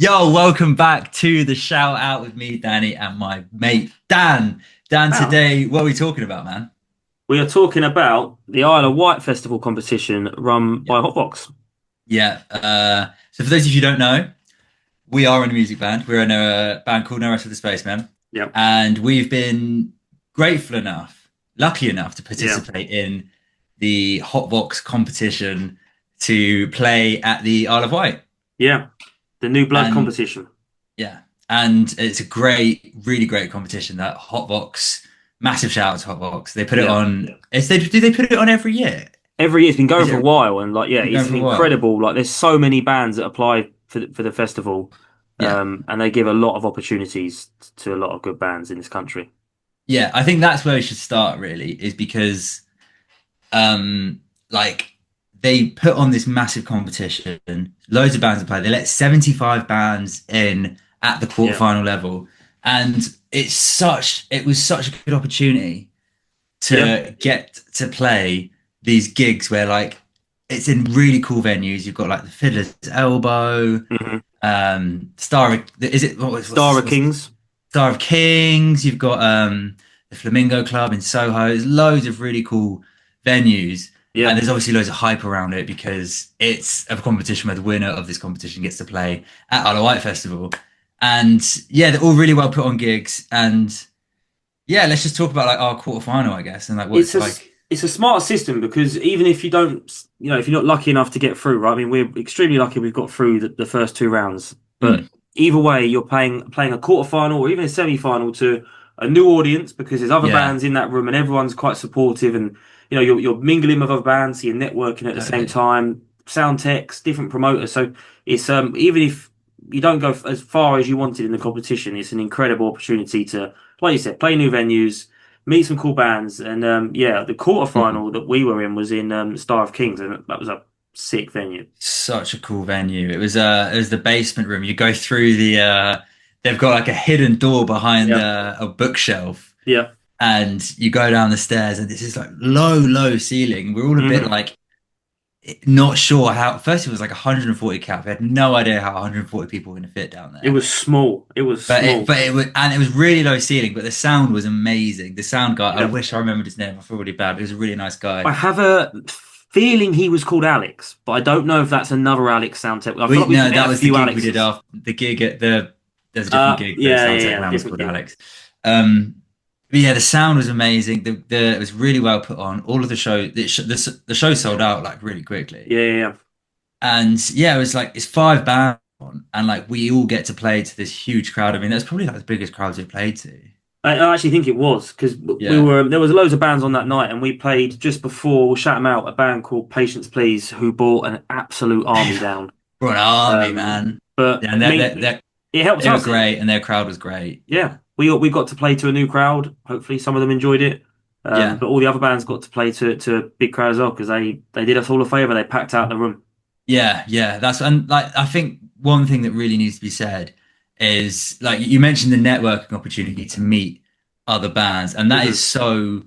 Yo, welcome back to the shout out with me, Danny, and my mate Dan. Dan, Wow. today, what are we talking about, man? We are talking about the Isle of Wight Festival competition run Yeah. by HotVox. Yeah. So for those of you who don't know, we are in a music band. We're in a band called No Rest for the Spacemen, Yeah. and we've been grateful enough, lucky enough to Yeah. participate in the HotVox competition to play at the Isle of Wight. Yeah. The New Blood And competition. yeah, and it's a great, really great competition. That Hotbox, massive shout out to Hotbox. They put it Yeah. on. Do they put it on every year? Every year it's been going Is for a it while, and like, yeah, been going it's for a while? incredible. Like, there's so many bands that apply for the festival, Yeah, and they give a lot of opportunities to a lot of good bands in this country. yeah. I think that's where we should start. Really, is because um, like they put on this massive competition. Loads of bands apply. They let 75 bands in at the Yeah. quarterfinal level, and it was such a good opportunity Yeah. to get to play these gigs where like it's in really cool venues. You've got like the Fiddler's Elbow, hmm Star of, is it Star of what's Kings. Star of Kings? You've got the Flamingo Club in Soho. There's loads of really cool venues. And Yeah. there's obviously loads of hype around it because it's a competition where the winner of this competition gets to play at Isle of Wight Festival. And yeah, they're all really well put on gigs. And yeah, let's just talk about like our quarterfinal, I guess, and like what It's it's like. it's a smart system because even if you don't, if you're not lucky enough to get through, right? I mean, we're extremely lucky we've got through the first two rounds. But Mm, either way, you're playing a quarterfinal or even a semi-final to a new audience because there's other yeah, bands in that room and everyone's quite supportive and you're mingling with other bands, so you're networking at the same totally. time, sound techs, different promoters. So it's even if you don't go as far as you wanted in the competition, it's an incredible opportunity to, like you said, play new venues, meet some cool bands, and yeah, the Mm. quarterfinal that we were in was in Star of Kings, and that was a sick venue. Such a cool venue. It was the basement room. You go through they've got like a hidden door behind Yeah, a bookshelf, yeah. and you go down the stairs, and this is like low ceiling. We're all a bit hmm like not sure how. First, it was like 140 cap. We had no idea how 140 people were going to fit down It there. was small. It was small. But it was, and it was really low ceiling, but the sound was amazing. The sound guy, I Yeah. wish I remembered his name. I feel really bad. He was a really nice guy. I have a feeling he was called Alex, but I don't know if that's another Alex sound tech. I feel We like we've No, met that a was the few gig we did Alexes. after the gig at the. There's a different gig. The Yeah, yeah, Soundtech yeah, man was different called gig. Alex. But yeah, the sound was amazing. It was really well put on. All of the show sold out like really quickly. Yeah, yeah, yeah. And yeah, it was like it's five bands on, and like we all get to play to this huge crowd. I mean, that's probably like the biggest crowds we've played to. I actually think it was because Yeah, there was loads of bands on that night, and we played just before. We'll shout them out. A band called Patience Please, who brought an absolute army down. for an army, Um, man. but Yeah, and I mean, it helped they were us. great, and their crowd was great. Yeah, we got to play to a new crowd. Hopefully, some of them enjoyed it. Yeah, But all the other bands got to play to a big crowd as well because they did us all a favor. They packed out the room. yeah. That's and like I think one thing that really needs to be said is like you mentioned the networking opportunity to meet other bands, and that is hmm so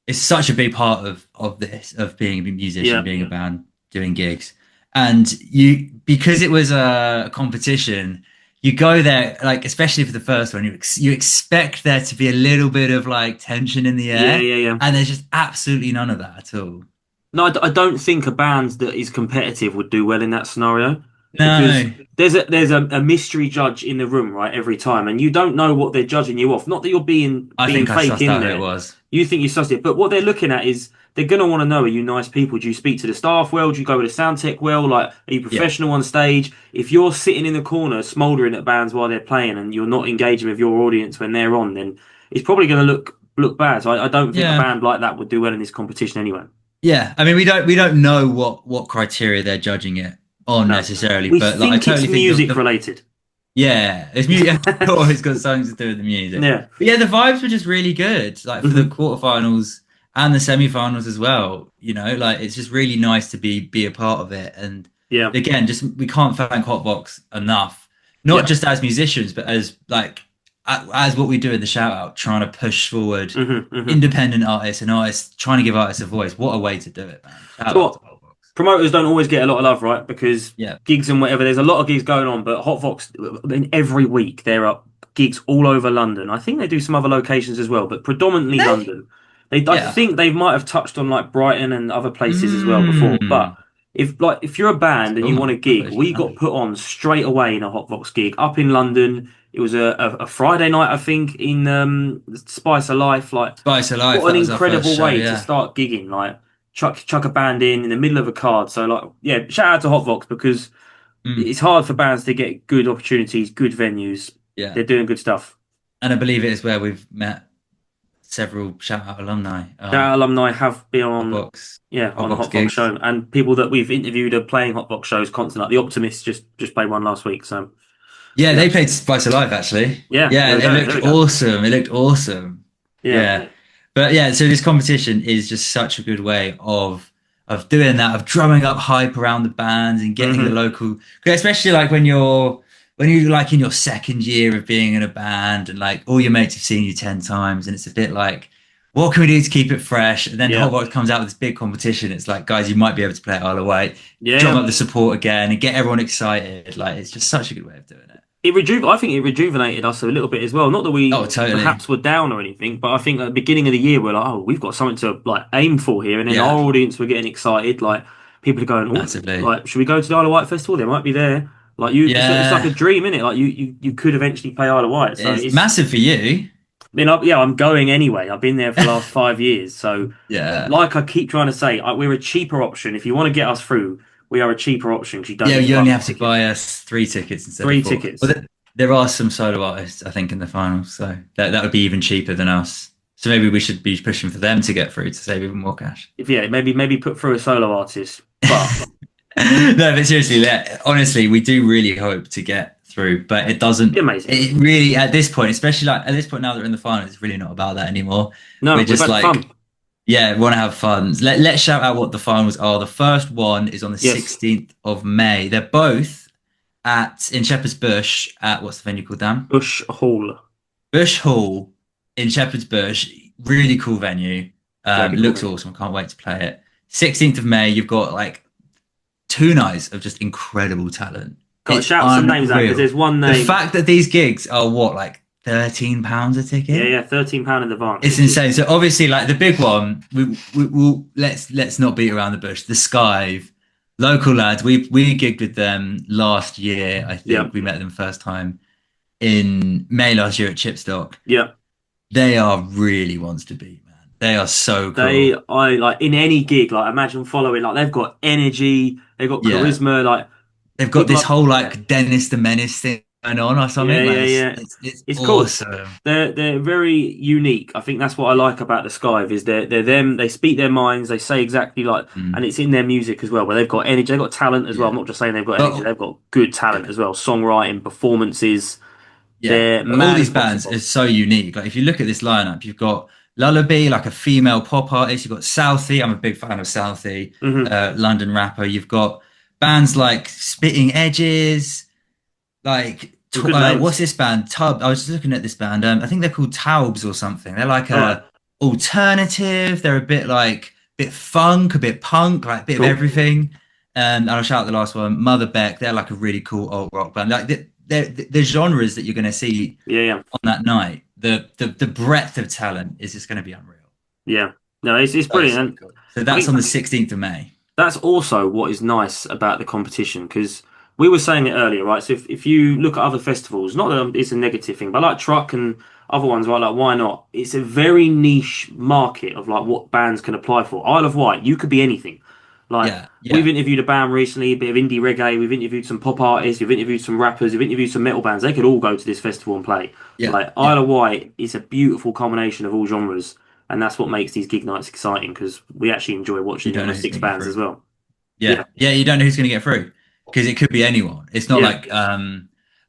it's such a big part of this of being a musician, Yeah, being a band, doing gigs, and you because it was a competition. You go there, like especially for the first one, you expect there to be a little bit of like tension in the yeah, air, yeah, yeah. and there's just absolutely none of that at all. No, I don't think a band that is competitive would do well in that scenario because No, there's a mystery judge in the room, right, every time, and you don't know what they're judging you off. Not that you're I being think I fake sussed in out who it there. was. You think you sussed it, but what they're looking at is they're gonna want to know: are you nice people? Do you speak to the staff well? Do you go with the sound tech well? Like, are you Yeah, professional on stage? If you're sitting in the corner smouldering at bands while they're playing and you're not engaging with your audience when they're on, then it's probably going to look bad. So I don't think a yeah. band like that would do well in this competition anyway. Yeah, I mean, we don't know what criteria they're judging it on No. necessarily, We but like I think it's totally think music related. yeah, it's music. Always got something to do with the music. Yeah. But yeah, the vibes were just really good, like for the hmm quarterfinals and the semi-finals as well. You know, like it's just really nice to be a part of it. And Yeah. again, just we can't thank Hotbox enough, not Yeah. just as musicians, but as like as what we do in the shout out, trying to push forward hmm hmm independent artists and artists trying to give artists a voice. What a way to do it, man! Shout So out to what? Hotbox. promoters don't always get a lot of love, right? Because Yeah. gigs and whatever, there's a lot of gigs going on, but HotVox, in every week there are gigs all over London. I think they do some other locations as well, but Did predominantly they? London. I Yeah. think they might have touched on like Brighton and other places as well before. Mm. But if you're a band and you Cool. want a I thought gig, they should we know. got put on straight away in a HotVox gig up in London. It was a Friday night, I think, in Spice of Life. Like, Spice of Life, what an that was our first incredible show, way to yeah. start gigging! Like, chuck a band in the middle of a card. So, like, yeah, shout out to HotVox because Mm. it's hard for bands to get good opportunities, good venues. Yeah. They're doing good stuff. And I believe it is where we've met several shout out alumni. Our alumni have been on, Hotbox, yeah, on the Hotbox HotVox gigs. show, and people that we've interviewed are playing HotVox shows constantly. Like the Optimists just played one last week. So, Yeah, yeah, they played Spice of Life actually. yeah, Yeah, there we it go. There we looked go. awesome. It looked awesome. Yeah. Yeah. But yeah, so this competition is just such a good way of doing that, of drumming up hype around the bands and getting the Hmm. local, 'cause especially like when you're like in your second year of being in a band and like all your mates have seen you 10 times and it's a bit like, what can we do to keep it fresh? And then Yeah. Hotbox comes out with this big competition. It's like, guys, you might be able to play at Isle of Wight, drum Yeah. up the support again and get everyone excited. Like it's just such a good way of doing it. I think it rejuvenated us a little bit as well. Not that Oh, we totally. perhaps were down or anything, but I think at the beginning of the year we're like, oh, we've got something to like aim for here, and then Yeah, our audience were getting excited. Like people are going, oh, massively. like should we go to the Isle of Wight Festival? They might be there. Like you, it's like a Yeah, dream, isn't it? Like you could eventually play Isle of Wight. So it's it's, massive for you. yeah, I'm going anyway. I've been there for the last 5 years. So Yeah. like I keep trying to say, we're a cheaper option. If you want to get us through, we are a cheaper option because you don't Yeah, need to you buy only a have to ticket. buy us 3 tickets instead of Three four. tickets. Well, there are some solo artists, I think, in the final, so that would be even cheaper than us. So maybe we should be pushing for them to get through to save even more cash. If yeah, maybe put through a solo artist. But No, but seriously, honestly, we do really hope to get through, but it doesn't. amazing. It really, at this point, especially like at this point now that we're in the final, it's really not about that anymore. No, We're we've just had like, fun. yeah, we want to have fun. Let's shout out what the finals are. The first one is on the Yes. 16th of May. They're both at in Shepherd's Bush at what's the venue called, Dan? Bush Hall. Bush Hall in Shepherd's Bush. Really cool venue. Very cool Looks venue. awesome. I can't wait to play it. 16th of May, you've got like 2 nights of just incredible talent. Got to It's shout some names out because unreal. there's one The name. fact that these gigs are what, like £13 a Yeah, ticket? yeah, £13 in advance. It's insane. So obviously, like the big one, we'll let's not beat around the bush. The Skive, local lads. We gigged with them last year. I think Yeah. we met them first time in May last year at Chipstock. Yeah, They are really ones to beat, man. They are so they cool. I like in any gig. Like imagine following. Like they've got energy. They've got Yeah, charisma. Like they've got people this like whole yeah, like Dennis the Menace thing going on or yeah, something. Like yeah, yeah. it's It's cool. awesome. They're very unique. I think that's what I like about the Skive is they're them. They speak their minds. They say exactly like, and Mm, it's in their music as well. Where they've got energy. They've got talent as well. I'm yeah, not just saying they've got energy. but They've got good talent as well. Songwriting, performances. yeah, They're but all mad these as bands possible. are so unique. Like if you look at this lineup, you've got Lullaby, like a female pop artist. You've got Southie. I'm a big fan of Southie, Hmm. London rapper. You've got bands like Spitting Edges, like Some good names. what's this band? Tub. I was just looking at this band. I think they're called Taubes or something. They're like All right. a alternative. They're a bit like bit funk, a bit punk, like a bit of Cool. everything. And I'll shout out the last one, Mother Beck. They're like a really cool alt rock band. Like the genres that you're going to see Yeah, yeah, on that night, the breadth of talent is just going to be unreal. yeah. No, it's So, brilliant. so And cool. So I that's think on the 16th of May. that's also what is nice about the competition because we were saying it earlier, right? So if you look at other festivals, not that it's a negative thing, but like Truck and other ones, right? Like why not? It's a very niche market of like what bands can apply for. Isle of Wight, you could be anything. Like Yeah, we've yeah, interviewed a band recently, a bit of indie reggae. We've interviewed some pop artists. We've interviewed some rappers. We've interviewed some metal bands. They could all go to this festival and play. yeah, Like yeah. Isle of Wight is a beautiful combination of all genres, and that's what makes these gig nights exciting because we actually enjoy You watching the don't know other who's six going to get bands through. as well. Yeah, Yeah, yeah. You don't know who's going to get through because it could be anyone. It's not yeah,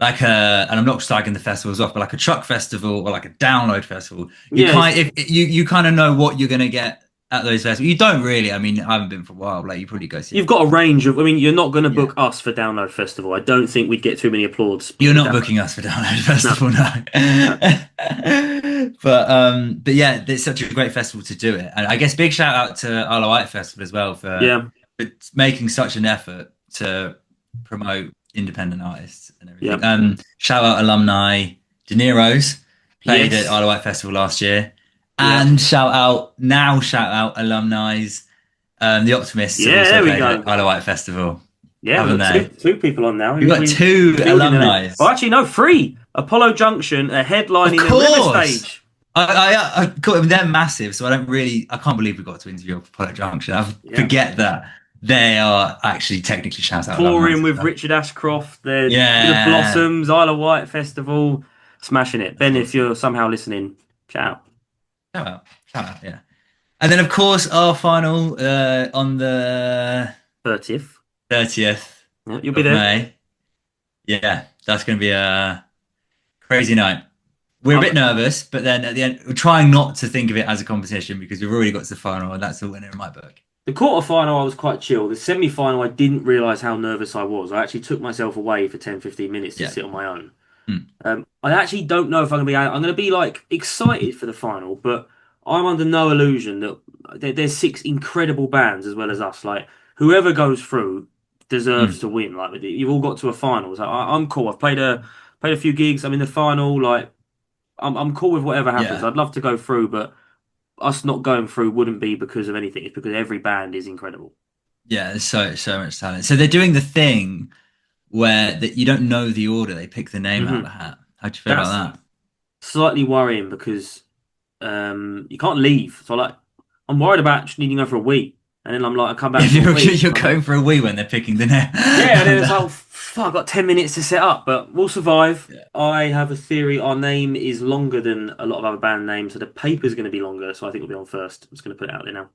like a, and I'm not slagging the festivals off, but like a truck festival or like a download festival. You yeah. kind if you kind of know what you're going to get at those festivals. You don't really. I mean, I haven't been for a while. Like you probably go see. You've got a range of. I mean, you're not going to Yeah. book us for Download Festival. I don't think we'd get too many applauds. You're For not Download. booking us for Download No, Festival, no. no. But yeah, it's such a great festival to do it, and I guess big shout out to Isle of Wight Festival as well for Yeah, but making such an effort to promote independent artists and everything. Yep. Shout out alumni De Niro's played at Yes. Isle of Wight Festival last year, Yep. and shout out alumni's The Optimists have Yeah, also there we played at go. Isle of Wight Festival, Yeah, we've haven't got they? two people on now. We've got two Building alumni. Well, actually, no, three. Apollo Junction are Of headlining a river course. stage. I got them. They're massive, so I can't believe we got to interview Apollo Junction. I Yeah. forget that they are actually technically shout out Touring alumni. with Richard Ashcroft, the Yeah. Blossoms, Isle of Wight Festival, smashing it. Ben, if you're somehow listening, shout out. Shout out, yeah. And then, of course, our final on the 30th. 30th Yeah, you'll of be there. May. Yeah, that's going to be a crazy night. We're a bit nervous, but then at the end, we're trying not to think of it as a competition because we've already got to the final, and that's the winner in my book. The quarterfinal, I was quite chill. The semi-final, I didn't realise how nervous I was. I actually took myself away for 10, 15 minutes to sit on my own. I actually don't know if I'm going to be like excited for the final, but I'm under no illusion that there's six incredible bands as well as us. Like whoever goes through deserves to win. Like you've all got to a final. So I'm cool. I've played a few gigs. I'm in the final. Like I'm cool with whatever happens. Yeah. I'd love to go through, but us not going through wouldn't be because of anything. It's because every band is incredible. Yeah, there's so much talent. So they're doing the thing where that you don't know the order; they pick the name out of the hat. How do you feel about that? Slightly worrying because you can't leave. So like, I'm worried about just needing to go for a wee, and then I'm like, I come back. You're going for a wee when they're picking the name. Yeah, and then it's like, fuck, I've got 10 minutes to set up, but we'll survive. Yeah. I have a theory. Our name is longer than a lot of other band names, so the paper's going to be longer. So I think we'll be on first. I'm just going to put it out there now.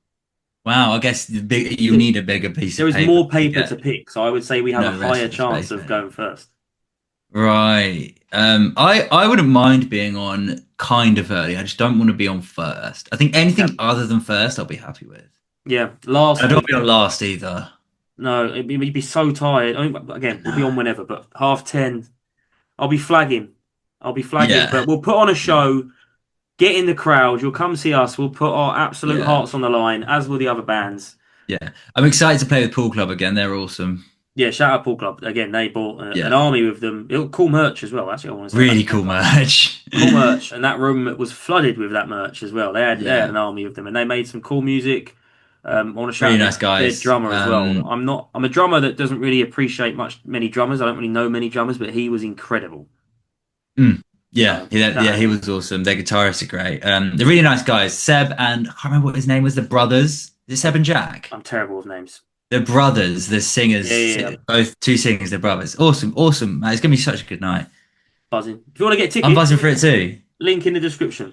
Wow, I guess you need a bigger piece There of is paper. more paper to pick, so I would say we have No a rest higher of the chance space, of mate. going first. Right. I wouldn't mind being on kind of early. I just don't want to be on first. I think anything other than first, I'll be happy with. Yeah, last. I don't want to be on last either. No, you'd be so tired. I mean, again, we'll be on whenever, but 10:30, I'll be flagging. Yeah. But we'll put on a show. Get in the crowd. You'll come see us. We'll put our absolute hearts on the line, as will the other bands. Yeah, I'm excited to play with Pool Club again. They're awesome. Yeah, shout out Pool Club again. They bought an army with them. Cool merch as well. Actually, I want to say really cool merch. Cool merch, and that room was flooded with that merch as well. They had an army with them, and they made some cool music. I want to shout out nice guys. Their drummer as well. I'm a drummer that doesn't really appreciate many drummers. I don't really know many drummers, but he was incredible. Yeah, he was awesome. Their guitarists are great. They're really nice guys. Seb and I can't remember what his name was. The brothers. Is it Seb and Jack? I'm terrible with names. The brothers, the singers, both two singers. They're brothers. Awesome. Man, it's gonna be such a good night. Buzzing. If you want to get tickets, I'm buzzing for it too. Link in the description.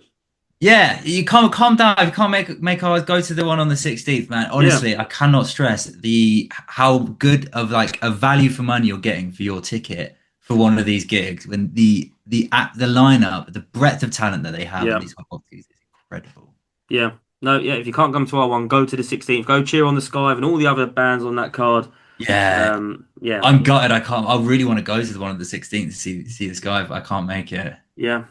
Yeah, you can't calm down. You can't make ours go to the one on the 16th, man. Honestly, I cannot stress how good of like a value for money you're getting for your ticket for one of these gigs. When the lineup, the breadth of talent that they have in these HotVox gigs is incredible. Yeah. No, yeah, if you can't come to our one, go to the 16th. Go cheer on the Skive and all the other bands on that card. Yeah. Yeah. I'm gutted. I really want to go to the one on the 16th to see the Skive, but I can't make it. Yeah.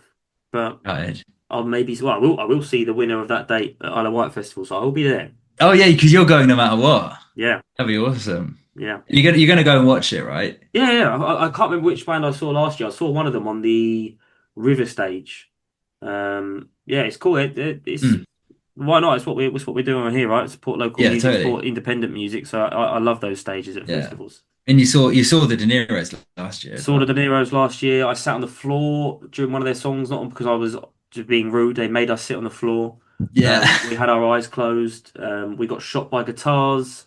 But gutted. I will see the winner of that date at Isle of Wight Festival, so I will be there. Oh yeah, because you're going no matter what. Yeah. That'd be awesome. Yeah. You're gonna go and watch it, right? Yeah. I can't remember which band I saw last year. I saw one of them on the River stage. Yeah, it's cool. It's why not? It's what we're doing on here, right? Support local music, support independent music. So I love those stages at festivals. And you saw the De Niro's last year. Saw the De Niro's last year. I sat on the floor during one of their songs, not because I was just being rude. They made us sit on the floor. Yeah. We had our eyes closed. We got shot by guitars.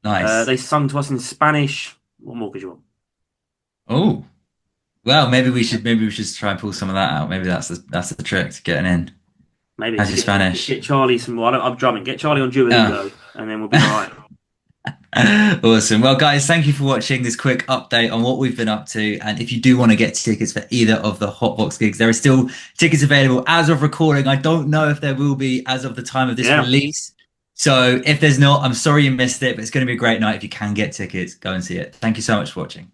Nice. They sung to us in Spanish. What more could you want? Oh, well, maybe we should try and pull some of that out. Maybe that's the trick to getting in. Maybe how's your Spanish? Get Charlie some. Well, I'm drumming. Get Charlie on Duolingo, and then we'll be all right. Awesome. Well, guys, thank you for watching this quick update on what we've been up to. And if you do want to get tickets for either of the HotVox gigs, there are still tickets available as of recording. I don't know if there will be as of the time of this release. So if there's not, I'm sorry you missed it, but it's going to be a great night. If you can get tickets, go and see it. Thank you so much for watching.